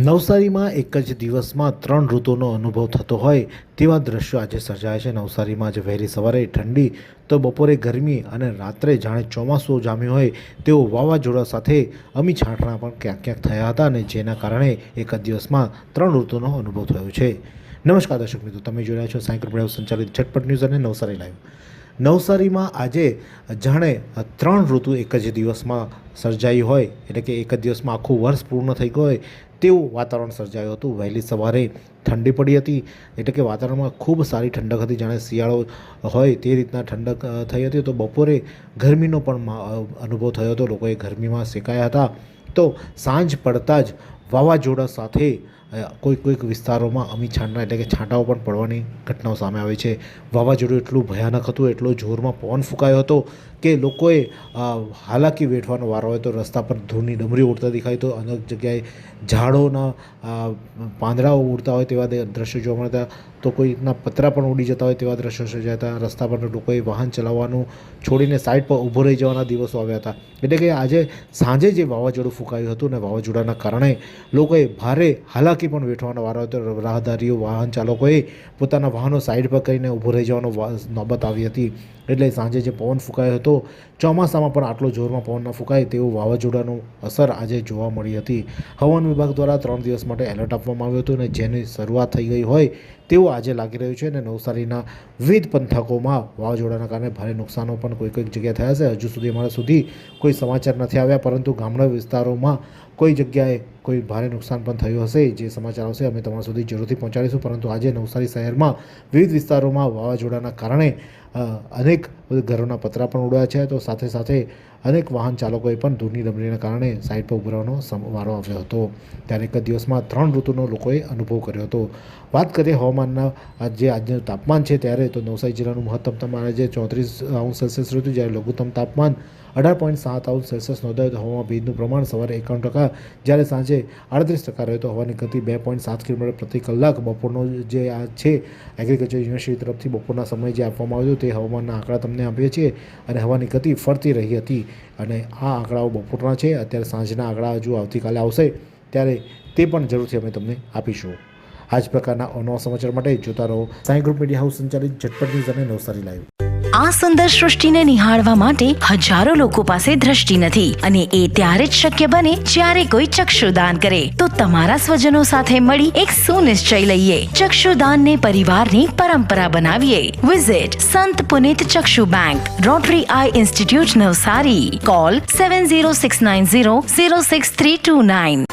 નવસારીમાં એક જ દિવસમાં 3 ઋતુનો અનુભવ થતો હોય તેવા દ્રશ્યો આજે સર્જાય છે। નવસારીમાં આજે વહેલી સવારે ઠંડી તો બપોરે ગરમી અને રાત્રે જાણે ચોમાસું જામ્યું હોય તેવું વાવાઝોડા સાથે અમી છાંટણા પણ ક્યાંક ક્યાંક થયા હતા અને જેના કારણે એક જ દિવસમાં 3 ઋતુનો અનુભવ થયો છે। નમસ્કાર દર્શક મિત્રો, તમે જોઈ રહ્યા છો સાંઈ ગ્રુપ સંચાલિત ઝટપટ ન્યૂઝ અને નવસારી લાઈવ। નવસારીમાં આજે જાણે 3 ઋતુ એક જ દિવસમાં સર્જાઈ હોય, એટલે કે એક જ દિવસમાં આખું વર્ષ પૂર્ણ થઈ ગયું હોય તેવું વાતાવરણ સર્જાયું હતું। વહેલી સવારે ઠંડી પડી હતી, એટલે કે વાતાવરણમાં ખૂબ સારી ઠંડક હતી, જાણે શિયાળો હોય તે રીતના ઠંડક થઈ હતી। તો બપોરે ગરમીનો પણ અનુભવ થયો હતો, લોકોએ ગરમીમાં શેકાયા હતા। તો સાંજ પડતા જ વાવાઝોડા સાથે કોઈક વિસ્તારોમાં અમી છાંટણા એટલે કે છાંટાઓ પણ પડવાની ઘટનાઓ સામે આવી છે। વાવાઝોડું એટલું ભયાનક હતું, એટલો જોરમાં પવન ફૂંકાયો હતો કે લોકોએ હાલાકી વેઠવાનો વારો હોય તો રસ્તા પર ધૂળની ડમરીઓ ઉડતા દેખાય, તો અનેક જગ્યાએ ઝાડોના પાંદડાઓ ઉડતા હોય તેવા દ્રશ્યો જોવા મળતા, તો કોઈના પતરા પણ ઉડી જતા હોય તેવા દ્રશ્યો સર્જાતા। રસ્તા પર લોકોએ વાહન ચલાવવાનું છોડીને સાઈડ પર ઊભો રહી જવાના દિવસો આવ્યા હતા। એટલે કે આજે સાંજે જે વાવાઝોડું ફૂંકાયું હતું ને વાવાઝોડાના કારણે લોકોએ ભારે હાલાકી પણ વેઠવાનો વારો હતો। રાહદારીઓ, વાહન ચાલકોએ પોતાના વાહનો સાઈડ પર કરીને ઊભો રહી જવાનો નોબત આવી હતી। એટલે સાંજે જે પવન ફૂંકાયો હતો, ચોમાસામાં પણ આટલો જોરમાં પવન ન ફૂંકાય તેવું વાવાઝોડાનું અસર આજે જોવા મળી હતી। હવામાન વિભાગ દ્વારા 3 દિવસ માટે એલર્ટ આપવામાં આવ્યું હતું અને જેની શરૂઆત થઈ ગઈ હોય તેવું આજે લાગી રહ્યું છે। અને નવસારીના વિવિધ પંથકોમાં વાવાઝોડાના કારણે ભારે નુકસાનો પણ કોઈક જગ્યાએ થયા છે। હજુ સુધી અમારા સુધી કોઈ સમાચાર નથી આવ્યા, પરંતુ ગામડા વિસ્તારોમાં કોઈ જગ્યાએ કોઈ ભારે નુકસાન પણ થયું હશે, જે સમાચાર આવશે અમે તમારા સુધી જરૂરથી પહોંચાડીશું। પરંતુ આજે નવસારી શહેરમાં વિવિધ વિસ્તારોમાં વાવાઝોડાના કારણે અનેક ઘરોના પતરા પણ ઉડ્યા છે, તો સાથે સાથે અનેક વાહન ચાલકોએ પણ ધૂળની ડમરીના કારણે સાઈડ પર ઊભો રહેવાનો વારો આવ્યો હતો। ત્યારે એક જ દિવસમાં 3 ઋતુનો લોકોએ અનુભવ કર્યો હતો। વાત કરીએ હવામાનના જે આજનું તાપમાન છે, ત્યારે તો નવસારી જિલ્લાનું મહત્તમ તાપમાન આજે 34°C રહ્યું હતું, જ્યારે લઘુત્તમ તાપમાન 18.7°C નોંધાયું। હવામાં ભેજનું પ્રમાણ સવારે 51%, જ્યારે સાંજે 38% રહ્યું હતો। હવાની ગતિ 2.7 કિલોમીટર પ્રતિ કલાક। બપોરનો જે આ છે એગ્રીકલ્ચર યુનિવર્સિટી તરફથી બપોરના સમયે જે આપવામાં આવ્યું તે હવામાનના આંકડા તમને આપીએ છીએ, અને હવાની ગતિ ફરતી રહી હતી, અને આ આંકડાઓ બપોરના છે। અત્યારે સાંજના આંકડા હજુ આવતીકાલે આવશે ત્યારે તે પણ જરૂરથી અમે તમને આપીશું। આ જ પ્રકારના અવનવા સમાચાર માટે જોતા રહો સાંઈ ગ્રુપ મીડિયા હાઉસ સંચાલિત ઝટપટ ન્યૂઝ અને નવસારી લાઈવ। આ સુંદર સૃષ્ટિને નિહાળવા માટે હજારો લોકો પાસે દ્રષ્ટિ નથી, અને એ ત્યારે જ શક્ય બને જ્યારે કોઈ ચક્ષુદાન કરે। તો તમારા સ્વજનો સાથે મળી એક સુનિશ્ચય લઈએ, ચક્ષુદાનને પરિવારની પરંપરા બનાવીએ। વિઝિટ સંત Punit Chakshu bank, rotary eye institute Navsari. Call 7069006329।